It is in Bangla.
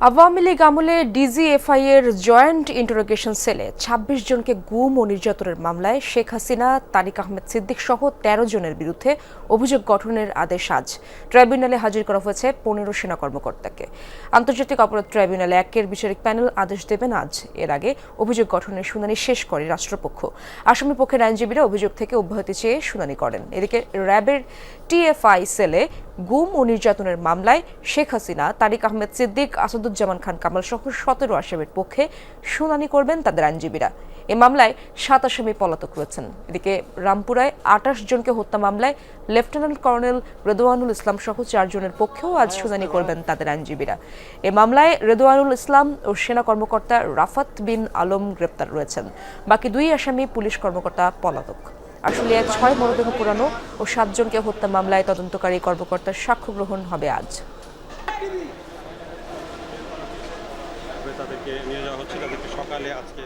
আওয়ামী লীগ আমলে ডিজিএফআই এর জয়েন্ট ইন্টারোগেশন সেলে ২৬ জনকে গুম ও নির্যাতনের মামলায় শেখ হাসিনা, তারিক আহমেদ সিদ্দিক সহ ১৩ জনের বিরুদ্ধে অভিযোগ গঠনের আদেশ আজ ট্রাইব্যুনালে হাজির করা হয়েছে ১৫ সেনা কর্মকর্তাকে। আন্তর্জাতিক অপরাধ ট্রাইব্যুনাল ১-এর বিচারিক প্যানেল আদেশ দেবেন আজ। এর আগে অভিযোগ গঠনের শুনানি শেষ করে রাষ্ট্রপক্ষ। আসামি পক্ষের আইনজীবীরা অভিযোগ থেকে অব্যাহতি চেয়ে শুনানি করেন। এদিকে র্যাবের টিএফআই সেলে গুম ও নির্যাতনের মামলায় শেখ হাসিনা, তারিক আহমেদ সিদ্দিক, আসাদুজ্জামান খান কামাল সহ ১৭ আসামির পক্ষে শুনানি করবেন তাদের আইনজীবীরা। এ মামলায় ৭ আসামি পলাতক রয়েছেন। এদিকে রামপুরায় ২৮ জনকে হত্যা মামলায় লেফটেন্যান্ট কর্নেল রেদওয়ানুল ইসলাম সহ ৪ জনের পক্ষেও আজ শুনানি করবেন তাদের আইনজীবীরা। এ মামলায় রেদওয়ানুল ইসলাম ও সেনা কর্মকর্তা রাফাত বিন আলম গ্রেপ্তার রয়েছেন। বাকি ২ আসামি পুলিশ কর্মকর্তা পলাতক। আশুলিয়ায় ৬ মরদেহ পোড়ানো ও ৭ জনকে হত্যা মামলায় তদন্তকারী কর্মকর্তার সাক্ষ্য গ্রহণ হবে আজ। তাদেরকে নিয়ে যাওয়া হচ্ছে, তাদেরকে সকালে আজকে